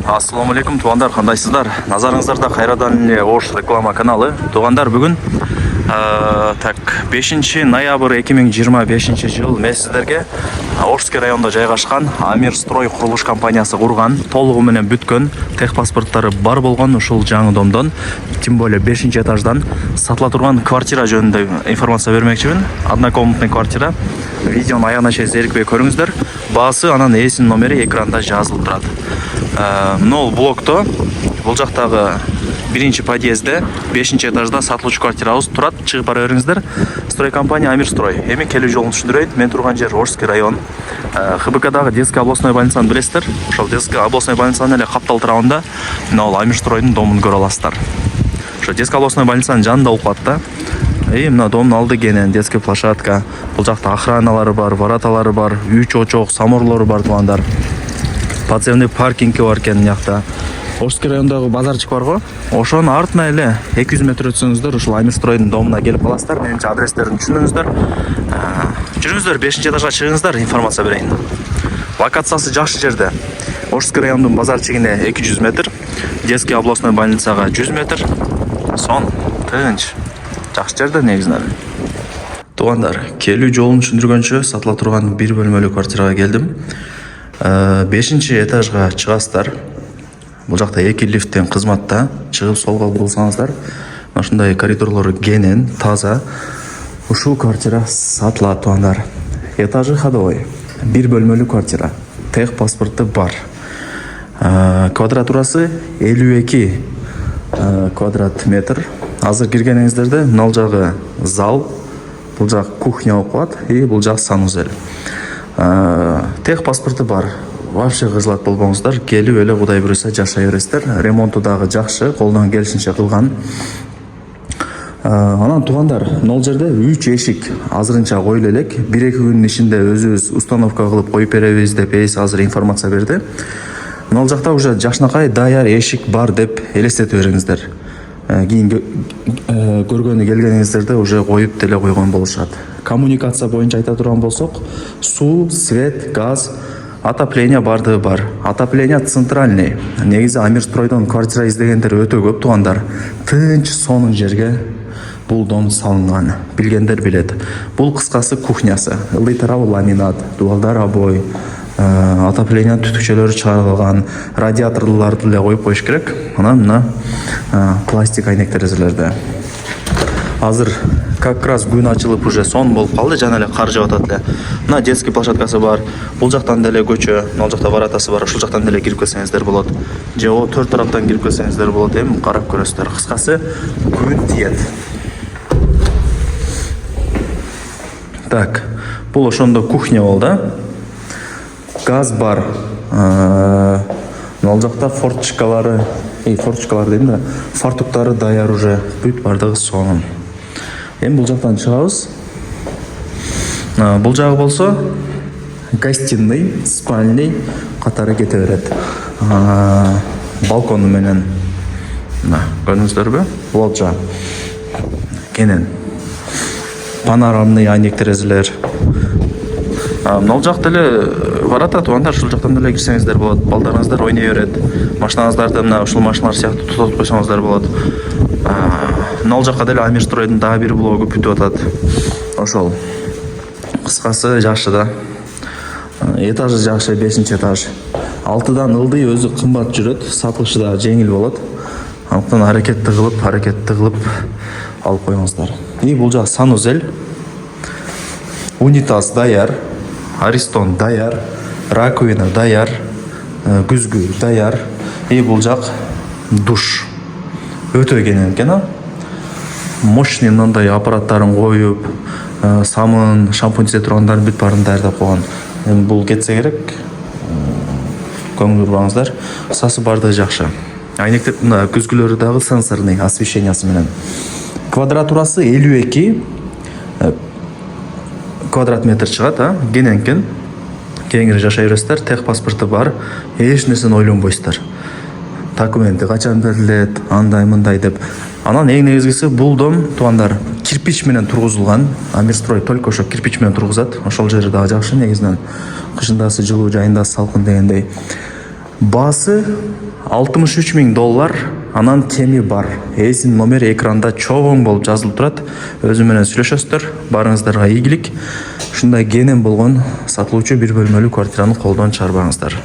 Ассаламу алейкум, туғандар, қандайсыздар? Назарыңыздарда Қайрадан эле Ош реклама каналы. Туғандар, бүгін 5 ноябрь 2025 жыл мен сіздерге Ошский районда жайгашкан Амир Строй курулуш компаниясы курган, толугу менен бүткөн, техпаспорттары бар болгон ушул жаңы домдон, тем более 5 этаждан сатыла турган квартира жөнүндө информация бермекчимин. Однокомнатный квартира. Видеону аягына чейин зерикпей көрүңүздөр. Баасы анан эсинин номери экранда жазылып турат. Нол блокто, бул жактагы биринчи подъездде 5 этажда сатылуучу квартирабыз турат. Чыгып бара бериңиздер. Строй компания Амир Строй. Эми келүү жолун түшүндүрөйт. Мен турган жер Ошский район. ХБКдагы детский областной больницаны билесиздер. Ошол детский областной больницанын эле каптал тарабында мына Амир Стройдун домун көрө аласыздар. Ошо детский областной больницанын жанында болуп калат да. Мына домдун алды кенен, детский площадка. Бул жакта охраналары бар, вороталары бар, үй чочок, саморлору бар тугандар. Подземный паркинги бар экен мынакта. Ошский райондагы базарчык бар го. Ошонун артына эле 200 метр өтсөңүздөр ушул Амир Стройдун домуна келип каласыздар. Менимче адрестерин түшүнөңүздөр. Жүрүңүздөр, 5 этажга чыгыңыздар, информация берейин. Локациясы жакшы жерде. Ошский райондун базарчыгине 200 метр, детский областной больницага 100 метр. Сон, тынч. Жакшы жерде негизинен. Тугандар, келүү жолун түшүндүргөнчө сатыла турган бир бөлмөлүү квартирага келдим. 5 этажга чыгасыздар. Бул жакта 2 лифттен кызматта. Чыгып солго бурулсаңыздар, ушундай коридорлору кенен, таза. Ушул квартира сатылат тугандар. Этажы ходовой. Бир бөлмөлүү квартира. Тех паспорту бар. Квадратурасы 52 квадрат метр. Азыр киргениңиздерде мына жагы зал, бул жак кухня болуп калат, бул жак санузел. Тех паспорту бар. Вообще кыжылат болбоңуздар, келип эле Кудай буйруса жашай бересиздер. Ремонту дагы жакшы, колдон келишинче кылган. Анан тугандар, мына жерде 3 эшик азырынча коюлу элек. 1-2 күнүн ичинде өзүбүз установка кылып коюп беребиз деп азыр информация берди. Мына жакта уже жакшынакай даяр эшик бар деп элестете бериңиздер. Кийин көргөнү келгениңиздерде уже коюп деле койгон болушат. Коммуникация боюнча айта турган болсок, суу, свет, газ, отопление бардыгы бар. Отопление центральный. Негизи Амир Стройдон квартира издегендер өтө көп тугандар. Тынч сонун жерге бул дом салынган. Билгендер билет. Бул кыскасы кухнясы. Ылдый тарабы ламинат, дубалдар обой, отопление түтүкчөлөрү чыгарылган, радиаторлорду эле коюп коюш керек. Анан мына пластик айнек терезелерде. Азыр как раз күн ачылып уже сон болуп калды, жана эле кар жаап атат эле. Мына детский площадкасы бар. Бул жактан деле көчө, мына жакта воротасы бар. Ушул жактан деле кирип келсеңиздер болот. Же о төрт тараптан кирип келсеңиздер болот. Эми карап көрөсүздөр. Кыскасы күн тиет. Так, бул ошондо кухня болду. Газ бар. Мына жакта форточкалары дейм да, фартуктары даяр уже, бүт бардыгы сонун. Эми бул жактан чыгабыз. Бул жагы болсо гостиный, спальный катары кете берет. Балкону менен. Мына, көрдүңүздөрбү? Лоджа. Кенен. Панорамный айнек терезелер. Мына жакта эле ворота тугандар, ушул жактан деле кирсеңиздер болот. Балдарыңыздар ойной берет. Машинаңыздарды мына ушул машиналар сыяктуу тутуп койсоңуздар болот. Мына жакка деле Амир Стройдун дагы бир блогу бүтүп атат. Ошол. Кыскасы жакшы да. Этажы жакшы, 5 этаж. Алтыдан ылдый өзү кымбат жүрөт, сатылышы да жеңил болот. Андыктан аракетти кылып алып коюңуздар. Бул жак санузел. Унитаз даяр. Аристон даяр, раковина даяр, күзгү даяр. Бул жак душ. Өтө кенен экен. Мощный мындай аппараттарын коюп, самын, шампунь изе тургандарын бүт баарын даярдап койгон. Эми бул кетсе керек. Көңүл бурбаңыздар. Сасы бардыгы жакшы. Айнектер мына күзгүлөрү дагы сенсорный освещениясы менен. Квадратурасы 52 квадрат метр чыгат, кененкен. Кеңири жашай бересиздер, тех паспорту бар, эч нерсени ойлонбойсуздар. Документи качан берилет, андай мындай деп. Анан эң негизгиси бул дом тугандар кирпич менен тургузулган. Амир Строй только ошо кирпич менен тургузат. Ошол жери дагы жакшы негизинен. Кышындасы жылуу, жайында салкын дегендей. Баасы 63 000 доллар, анан кеми бар. Эсин номери экранда чоң болуп жазылып турат. Өзү менен сүйлөшөсүздөр. Барыңыздарга ийгилик. Ушундай кенен болгон сатылуучу бир бөлмөлүү квартираны колдон чыгарбаңыздар.